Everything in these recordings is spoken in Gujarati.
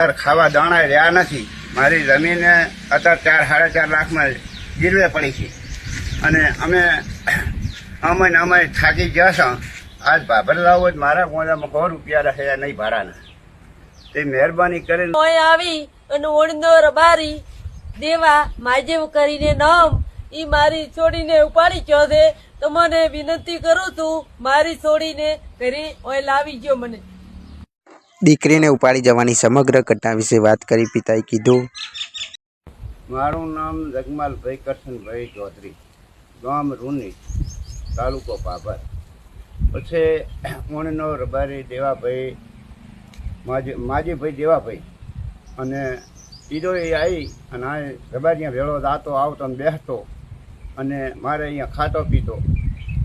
ખાવા દાણા રહ્યા નથી. મારી જમીન અત્યારે 4-4.5 લાખમાં ગીરવે પડી છે અને અમે થાકી ગયા છો. આજ ભાભર લાવો મારા ગોદામાં 100 રૂપિયા રહે નહીં ભાડાના. તે મહેરબાની કરીને આવી અને ઓળનો રબારી દેવા માજેવ કરીને નામ ઈ મારી છોડીને ઉપાડી ગયો છે. તમને વિનંતી કરું છું મારી છોડીને ઘરે ઓય લાવી ગયો. મને દીકરીને ઉપાડી જવાની સમગ્ર ઘટના વિશે વાત કરી પિતાએ કીધું, મારું નામ જગમાલભાઈ કરશનભાઈ ચૌધરી, ગામ રૂની, તાલુકો ભાભર. પછી ઓણનો રબારી દેવાભાઈ માજીભાઈ દેવાભાઈ અને ઈદો એ આવી અને આ રબારીયા ભેળો દાતો આવતો અને બેસતો અને મારે અહીંયા ખાતો પીતો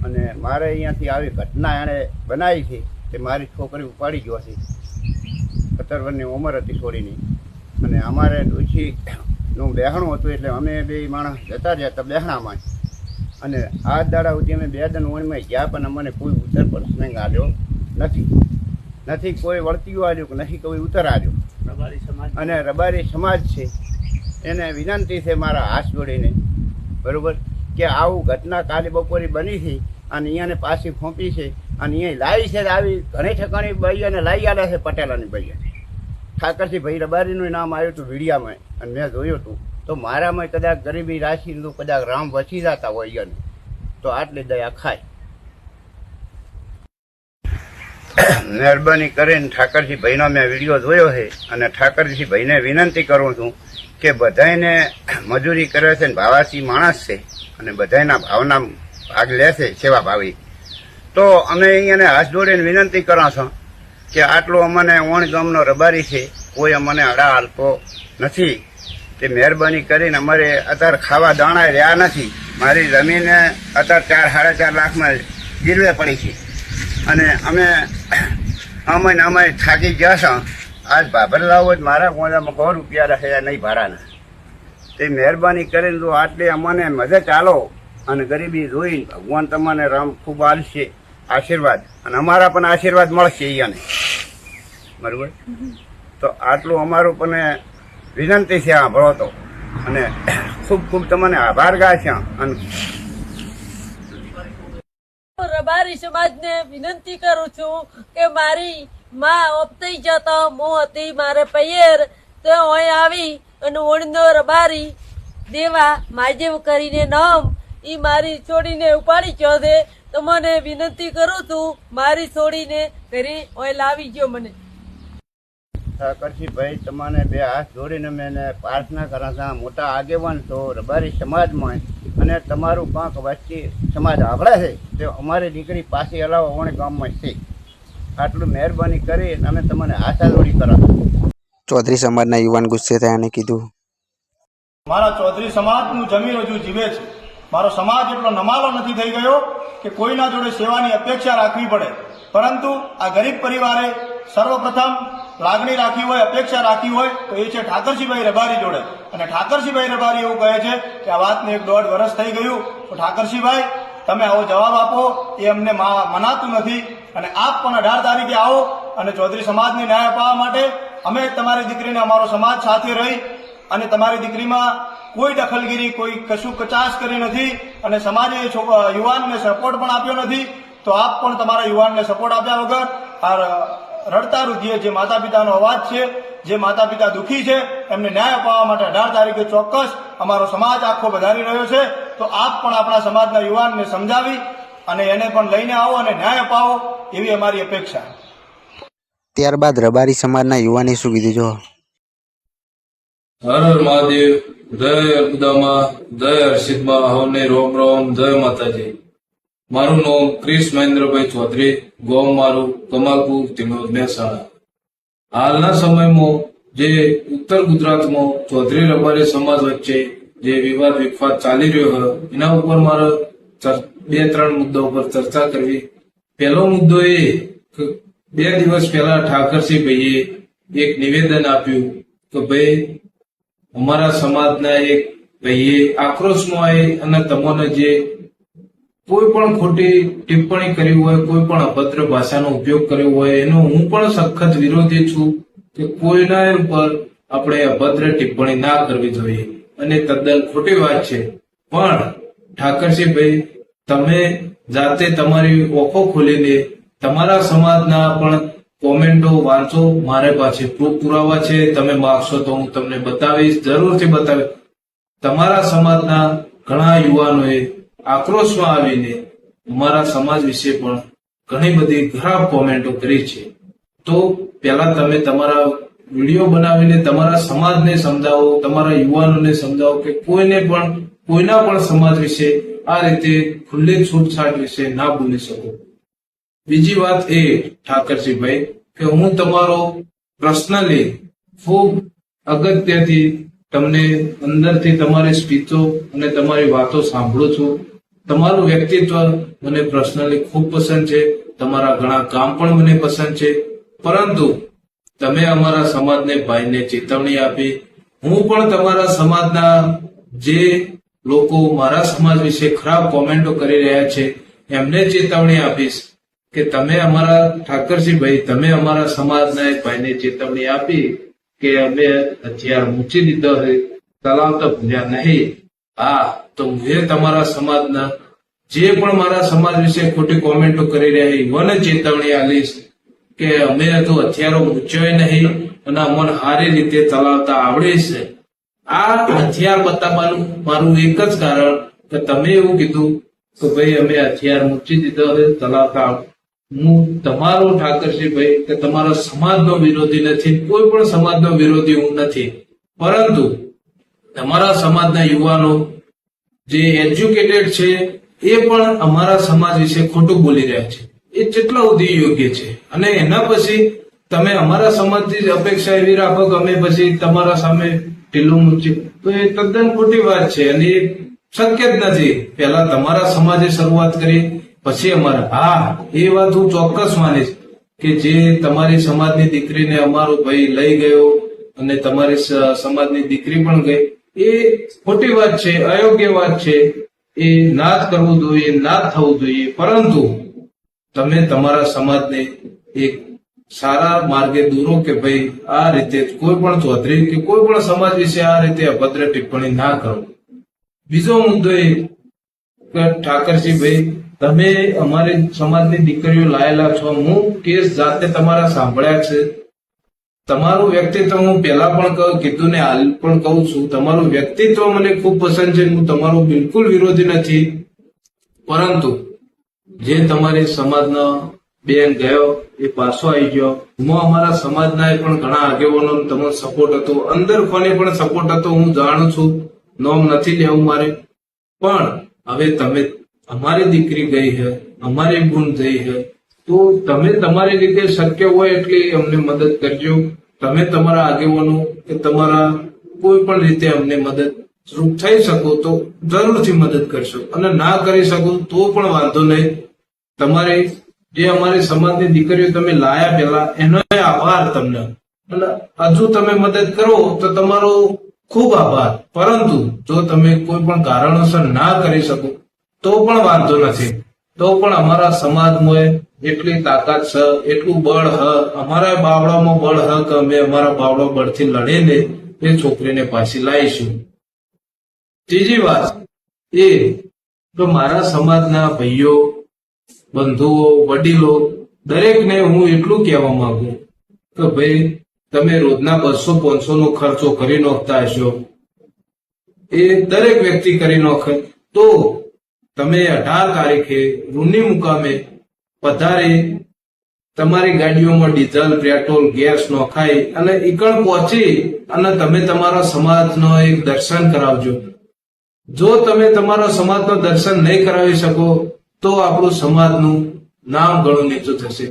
અને મારે અહીંયાથી આવી ઘટના એણે બનાવી છે તે મારી છોકરી ઉપાડી ગયો છે. 17 વર્ષની ઉંમર હતી છોડીની અને અમારે ડોશીનું બહેણું હતું એટલે અમે બે માણસ જતા રહ્યા બહેણામાં અને આ દાડા સુધી અમે 2 દિન ઓણમાં ગયા પણ અમને કોઈ ઉત્તર પ્રશ્ન આવ્યો નથી કોઈ વળતીઓ આવ્યું કે નથી કોઈ ઉત્તર આવ્યો. અને રબારી સમાજ છે એને વિનંતી છે મારા હાથ જોડીને, બરાબર, કે આવું ઘટના કાલે બપોરે બની છે અને અહીંયાને પાછી ફોંપી છે અને અહીંયા લાવી છે. આવી ઘણી ઠેકાણી ભાઈઓને લાવી આલ્યા છે. પટેલાની ભાઈએ ઠાકરસિંહ ભાઈ રબારીનું નામ આવ્યું હતું વીડિયામાં અને મેં જોયું હતું. તો મારામાં કદાચ ગરીબી રાશિનું કદાચ રામ વસી જતા હોય એને તો આટલી દયા ખાય. મહેરબાની કરીને ઠાકરસિંહ ભાઈનો મેં વિડીયો જોયો છે અને ઠાકરસિંહ ભાઈને વિનંતી કરું છું કે બધાને મજૂરી કરે છે ને ભાવાસી માણસ છે અને બધાના ભાવના ભાગ લે છે સેવા ભાવી. તો અમે અહીંયાને હાથ જોડીને વિનંતી કરો છો કે આટલો અમને ઓણ ગામનો રબારી છે, કોઈ અમને અડા હાલતો નથી. તે મહેરબાની કરીને અમારે અત્યારે ખાવા દાણા રહ્યા નથી. મારી જમીન અત્યારે 4-4.5 લાખમાં ગીરવે પડી છે અને અમે થાકી ગયા છો. આજ ભાભર લાવો મારા ગોદામાં 100 રૂપિયા રહે નહીં ભાડાના. તે મહેરબાની કરીને જો આટલી અમને મદદ આલો અને ગરીબી જોઈ ભગવાન તમને રામ ખૂબ આલશે આશીર્વાદ અને અમારા પણ આશીર્વાદ મળશે અહીંયાને, બરાબર. તો આટલું અમારું પણ વિનંતી છે સાંભળો તો અને ખૂબ ખૂબ તમને આભાર ગાય છે. અને રબારી સમાજને વિનંતી કરું છું કે મારી માં ઓપતી જતા મો હતી મારે પૈયર તો અહીં આવી અને ઓળનો રબારી દેવા માજેવ કરીને નામ ઈ મારી છોડીને ઉપાડી ગયો છે. તો મને વિનંતી કરું છું મારી છોડીને ઘરે ઓય લાવી ગયો. મને ઠાકરસિંહભાઈ તમને 2 હાથ જોડીને મેં પ્રાર્થના કરા હતા. મોટા આગેવાન છો રબારી સમાજમાં અને તમારું પાંખ વચ્ચે સમાજ આભળે છે તે અમારી દીકરી પાછી હલાવો ઓણે ગામમાં છે. આટલું મહેરબાની કરી અમે તમને હાથ જોડી કરા. ચૌધરી સમાજના યુવાન ગુસ્સે થયા અને કીધું, મારા ચૌધરી સમાજનું જમીન હજુ જીવે છે. મારો સમાજ એટલો નમાલો નથી થઈ ગયો કે કોઈના જોડે સેવાની અપેક્ષા રાખવી પડે. પરંતુ આ ગરીબ પરિવારે સર્વપ્રથમ લાગણી રાખી હોય, અપેક્ષા રાખી હોય તો એ છે ઠાકરસિંહભાઈ રબારી જોડે. અને ઠાકરસિંહભાઈ રબારી એવું કહે છે કે આ વાતને 1-1.5 વર્ષ થઈ ગયું. તો ઠાકરસિંહભાઈ તમે આવો જવાબ આપો એ અમને મનાતું નથી અને આપ પણ 18 તારીખે આવો અને ચૌધરી સમાજને ન્યાય અપાવવા માટે અમે તમારી દીકરીને અમારો સમાજ સાથે રહી અને તમારી દીકરીમાં કોઈ દખલગીરી, કોઈ કશું કચાશ કરી નથી અને સમાજે યુવાનને સપોર્ટ પણ આપ્યો નથી. તો આપ પણ તમારા યુવાનને સપોર્ટ આપ્યા વગર આ રડતા રુધિએ જે માતા પિતાનો અવાજ છે, જે માતા પિતા દુઃખી છે એમને ન્યાય અપાવવા માટે 18 તારીખે ચોક્કસ અમારો સમાજ આખો વધારી રહ્યો છે. તો આપ પણ આપણા સમાજના યુવાનને સમજાવી અને એને પણ લઈને આવો અને ન્યાય અપાવો એવી અમારી અપેક્ષા. ત્યારબાદ રબારી સમાજના યુવાને શું કીધું જો. હર હર મહાદેવ, જય અર્બુદામાં, જય હર્ષિદમાં, હવને રોમ રોમ, જય માતાજી. મારું નામ ક્રિશ મહેન્દ્રભાઈ ચૌધરી, ગામ મારું કમાલપુર, ધીનોદ, મહેસાણા. હાલના સમયમાં જે ઉત્તર ગુજરાતમાં ચૌધરી રબારી સમાજ વચ્ચે જે વિવાદ વિખવાદ ચાલી રહ્યો હોય એના ઉપર મારે 2-3 મુદ્દા ઉપર ચર્ચા કરવી. પહેલો મુદ્દો એ 2 દિવસ પહેલા ઠાકરસિંહભાઈએ એક નિવેદન આપ્યું કે ભાઈ અમારા સમાજના એક ભાઈએ આક્રોશમાં આવી અને તમને જે કોઈ પણ ખોટી ટિપ્પણી કરી હોય, કોઈ પણ અભદ્ર ભાષાનો ઉપયોગ કર્યો હોય એનો હું પણ સખત વિરોધી છું. કે કોઈના ઉપર આપણે અભદ્ર ટિપ્પણી ના કરવી જોઈએ અને તદ્દન ખોટી વાત છે. પણ ઠાકરસિંહભાઈ, તમે જાતે તમારી ઓખો ખોલીને તમારા સમાજના પણ કોમેન્ટો વાંચો. મારે પાસે પ્રૂફ પુરાવા છે, તમે માગશો તો હું તમને બતાવીશ, જરૂરથી બતાવીશ. તમારા સમાજના ઘણા યુવાનોએ આક્રોશમાં આવીને અમારા સમાજ વિશે પણ ઘણી બધી ખરાબ કોમેન્ટો કરી છે. તો પહેલા તમે તમારા વિડીયો બનાવીને તમારા સમાજને સમજાવો, તમારા યુવાનોને સમજાવો કે કોઈના પણ સમાજ વિશે આ રીતે ખુલ્લી છૂટછાટ વિશે ના બોલી શકો. બીજી વાત એ ઠાકરસિંહભાઈ કે હું તમારો પર્સનલી ખૂબ અગત્યથી તમને અંદરથી તમારી સ્પીચો અને તમારી વાતો સાંભળું છું. તમારું વ્યક્તિત્વ મને પર્સનલી ખૂબ પસંદ છે, તમારા ઘણા કામ પણ મને પસંદ છે. પરંતુ તમે અમારા સમાજને ભાઈને ચેતવણી આપી. હું પણ તમારા સમાજના જે લોકો મારા સમાજ વિશે ખરાબ કોમેન્ટો કરી રહ્યા છે એમને ચેતવણી આપીશ કે તમે અમારા ઠાકરસિંહભાઈ, તમે અમારા સમાજના એક ભાઈને ચેતવણી આપી કે અમે હથિયાર મૂકી દીધો છે, ચલાવતા ભૂલ્યા નહીં. હા, તો હું તમારા સમાજના જે પણ મારા સમાજ વિશે ખોટી કોમેન્ટો કરી રહ્યા એઓને ચેતવણી આપીશ કે અમે તો હથિયારો મૂક્યો નહીં અને અમને સારી રીતે ચલાવતા આવડે છે. આ હથિયાર બતાવવાનું મારું એક જ કારણ કે તમે એવું કીધું કે ભાઈ અમે હથિયાર મૂકી દીધો છે, ચલાવતા આવડે. હું તમારો ઠાકરસિંહભાઈ કે તમારા સમાજનો વિરોધી નથી, કોઈ પણ સમાજનો વિરોધી હું નથી. પરંતુ તમારા સમાજના યુવાનો જે એજ્યુકેટેડ છે એ પણ અમારા સમાજ વિશે ખોટું બોલી રહ્યા છે. એ જેટલા સુધી યોગ્ય છે. અને એના પછી તમે અમારા સમાજથી અપેક્ષા એવી રાખો કે અમે પછી તમારા સામે ઢીલું મૂકીએ, તો એ તદ્દન ખોટી વાત છે અને એ શક્ય જ નથી. પહેલા તમારા સમાજે શરૂઆત કરી, પછી અમારા. હા, એ વાત હું ચોક્કસ માનીશ કે જે તમારી સમાજની દીકરીને અમારો ભાઈ લઈ ગયો અને તમારી સમાજની દીકરી પણ ગઈ, એ ખોટી વાત છે, અયોગ્ય વાત છે. એ ના જ કરવું જોઈએ, ના જ થવું જોઈએ. પરંતુ તમે તમારા સમાજને એક સારા માર્ગે દોરો કે ભાઈ આ રીતે કોઈ પણ ચૌધરી કે કોઈ પણ સમાજ વિશે આ રીતે અભદ્ર ટિપ્પણી ના કરો. બીજો મુદ્દો એ કે ઠાકરસિંહભાઈ, તમે અમારી સમાજની દીકરીઓ લાયેલા છો. હું કેસ જાતે તમારા સાંભળ્યા છે. તમારું વ્યક્તિત્વ હું પહેલા પણ કીધું ને હાલ પણ કહું છું, તમારું વ્યક્તિત્વ મને ખૂબ પસંદ છે. હું તમારું બિલકુલ વિરોધી નથી. પરંતુ જે તમારી સમાજનો બેન ગયો એ પાછો આવી ગયો. હું અમારા સમાજના પણ ઘણા આગેવાનો તમારો સપોર્ટ હતો, અંદર કોને પણ સપોર્ટ હતો હું જાણું છું, નોમ નથી લેવું મારે. પણ હવે તમે અમારી દીકરી ગઈ છે, અમારી બૂન ગઈ છે, તો તમે તમારી રીતે શક્ય હોય એટલી અમને મદદ કરજો. તમે તમારા આગેવાનો કે તમારા કોઈ પણ રીતે અમને મદદ થઈ શકો તો જરૂરથી મદદ કરશો, અને ના કરી શકો તો પણ વાંધો નહીં. તમારી જે અમારી સમાજની દીકરીઓ તમે લાયા પેલા એનો આભાર તમને, અને હજુ તમે મદદ કરો તો તમારો ખૂબ આભાર. પરંતુ જો તમે કોઈ પણ કારણોસર ના કરી શકો તો પણ વાંધો નથી. તો પણ અમારા સમાજમાં એટલી તાકાત છે, એટલું બળ હ, અમારા બાવળામાં બળ હ કે અમે અમારા બાવળા બળથી લડીને એ છોકરીને પાછી લાવીશું. ત્રીજી વાત એ કે મારા સમાજના ભાઈઓ, બંધુઓ, વડીલો દરેકને હું એટલું કહેવા માંગુ કે ભાઈ તમે રોજના 200-500 નો ખર્ચો કરી નાખતા હશો, એ દરેક વ્યક્તિ કરી નાખે, તો તમે 18 તારીખે રૂની મુકામે પધારી તમારી ગાડીઓમાં ડીઝલ, પેટ્રોલ, ગેસ નોખાઈ અને ઈકણ પહોંચી અને તમે તમારા સમાજનો એક દર્શન કરાવજો. જો તમે તમારા સમાજનો દર્શન નહીં કરાવી શકો તો આપણું સમાજનું નામ ઘણું નીચું થશે.